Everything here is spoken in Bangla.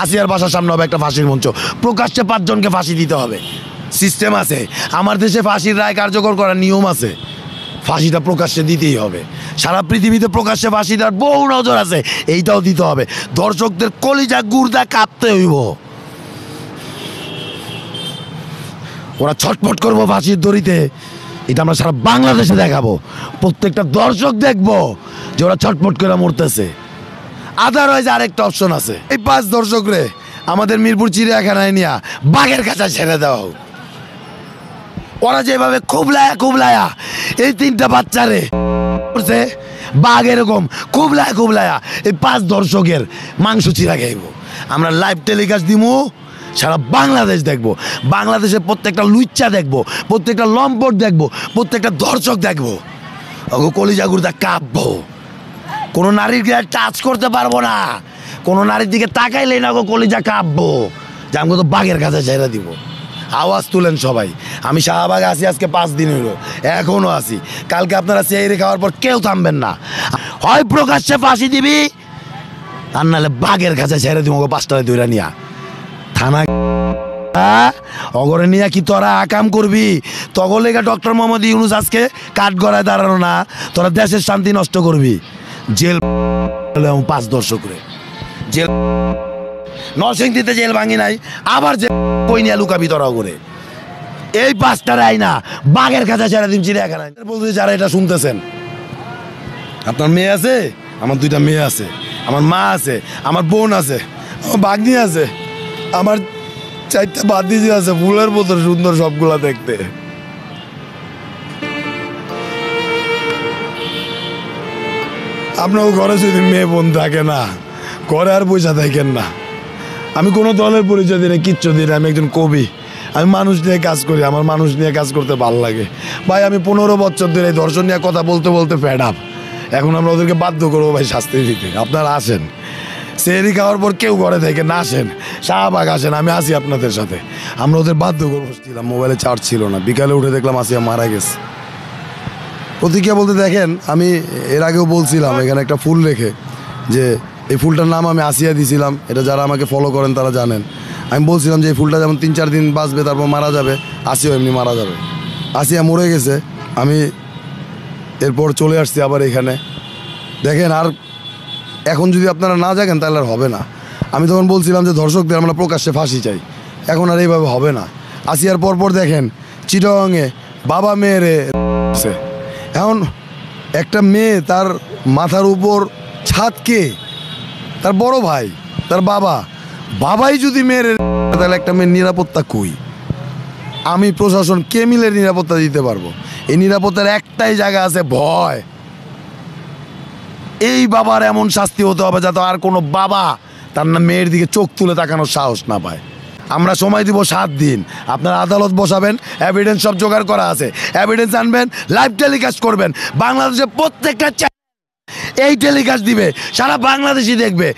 আসিয়ার বাসার সামনে হবে একটা ফাঁসির মঞ্চ, প্রকাশ্যে 5 জনকে ফাঁসি দিতে হবে। সিস্টেম আছে আমার দেশে, ফাঁসির রায় কার্যকর করার নিয়ম আছে, ফাঁসিটা প্রকাশ্যে দিতেই হবে। সারা পৃথিবীতে প্রকাশ্যে ফাঁসি দেওয়ার বহু নজর আছে, এইটাও দিতে হবে। দর্শকদের কলিজা গুর্দা কাঁপতে হইব, ওরা ছটফট করবো ফাঁসির দড়িতে, এটা আমরা সারা বাংলাদেশে দেখাবো। প্রত্যেকটা দর্শক দেখবো যে ওরা ছটফট করে মরতেছে। আদারওয়াইজ আরেকটা অপশন আছে, এই 5 দর্শক রে আমাদের মিরপুর চিড়িয়াখানায় নিয়ে বাঘের কাছে ছেড়ে দেওয়া হোক। ওরা যেভাবে খুবলায়া এই 3টা বাচ্চারে করছে, বাঘ এরকম খুবলায়া এই 5 দর্শকের মাংস চিরা খাইব। আমরা লাইভ টেলিকাস্ট দিমু, সারা বাংলাদেশ দেখবো। বাংলাদেশের প্রত্যেকটা লুচ্চা দেখবো, প্রত্যেকটা লম্পট দেখবো, প্রত্যেকটা দর্শক দেখবো। ওগো কলিজা গুর্দা কাঁপবো, কোনো নারীর গায়ে টাচ করতে পারবো না, কোনো নারীর দিকে তাকাইলেই না গো কলিজা কাঁপবো, যে আমাকে তো বাঘের কাছে ছেড়ে দিব। আওয়াজ তুলেন সবাই। আমি শাহবাগে আছি আজকে 5 দিন হইলো, এখনও আছি। কালকে আপনারা চেহারি খাওয়ার পর কেউ থামবেন না, হয় প্রকাশ্যে ফাঁসি দিবি আর নাহলে বাঘের কাছে ছেড়ে দিব। 5টায় দৌড়া নিয়া থানা অগরে নিয়ে কি তোরা আকাম করবি? তখন লেগে ডক্টর মোহাম্মদ ইউনূস আজকে কাঠ গড়ায় দাঁড়ানো না, তোরা দেশের শান্তি নষ্ট করবি। জেল 5 দর্শকরে জেল, নরসিংদীতে জেল ভাঙি নাই, আবার যে কই নিয়ে লুকাবি তোরা করে। এই 5টার আইনা বাঘের কাছে ছেড়ে দিন চিড়িয়াখানায়। বলতে যারা এটা শুনতেছেন, আপনার মেয়ে আছে, আমার 2টা মেয়ে আছে, আমার মা আছে, আমার বোন আছে, আমার ভাগ্নি আছে, আমার 4টা বাতিজি আছে, ফুলের মতো সুন্দর সবগুলা দেখতে। আপনার ঘরে যদি মেয়ে বোন থাকে না, ঘরে আর পয়সা থাকেন না। আমি কোনো দলের পরিচয় দিই না, কিচ্ছু দিই না। আমি একজন কবি, আমি মানুষ নিয়ে কাজ করি, আমার মানুষ নিয়ে কাজ করতে ভালো লাগে। ভাই আমি 15 বছর ধরে এই দর্শন নিয়ে কথা বলতে বলতে ফেড আপ। এখন আমরা ওদেরকে বাধ্য করবো ভাই শাস্তি দিতে। আপনারা আসেন, সেহরি খাওয়ার পর কেউ ঘরে থেকে না আসেন, শাহবাগ আসেন, আমি আসি আপনাদের সাথে। আমরা ওদের বাধ্য করবো। মোবাইলে চার্জ ছিল না, বিকালে উঠে দেখলাম আসিয়া মারা গেছে। প্রতিক্রিয়া বলতে দেখেন, আমি এর আগেও বলছিলাম এখানে একটা ফুল রেখে, যে এই ফুলটার নাম আমি আসিয়া দিয়েছিলাম। এটা যারা আমাকে ফলো করেন তারা জানেন। আমি বলছিলাম যে এই ফুলটা যেমন 3-4 দিন বাঁচবে, তারপর মারা যাবে, আসিয়াও এমনি মারা যাবে। আসিয়া মরে গেছে, আমি এরপর চলে আসছি আবার এখানে। দেখেন, আর এখন যদি আপনারা না জাগেন তাহলে আর হবে না। আমি তখন বলছিলাম যে দর্শকদের আমরা প্রকাশ্যে ফাঁসি চাই, এখন আর এইভাবে হবে না। আসিয়ার পরপর দেখেন চিটাগাংয়ে বাবা মেয়েরে, এখন একটা মেয়ে তার মাথার উপর ছাদ কে? তার বড় ভাই, তার বাবাই যদি মেয়ের, তাহলে একটা মেয়ের নিরাপত্তা কই? আমি প্রশাসন কে মিলে নিরাপত্তা দিতে পারবো? এই নিরাপত্তার একটাই জায়গা আছে, ভয়। এই বাবার এমন শাস্তি হতে হবে যাতে আর কোনো বাবা তার না মেয়ের দিকে চোখ তুলে তাকানোর সাহস না পায়। আমরা সময় দিব 7 দিন, আপনারা আদালত বসাবেন, এভিডেন্স সব জোগাড় করা আছে, এভিডেন্স আনবেন, লাইভ টেলিকাস্ট করবেন। বাংলাদেশের প্রত্যেকটা এই টেলিকাস্ট দিবে, সারা বাংলাদেশই দেখবে।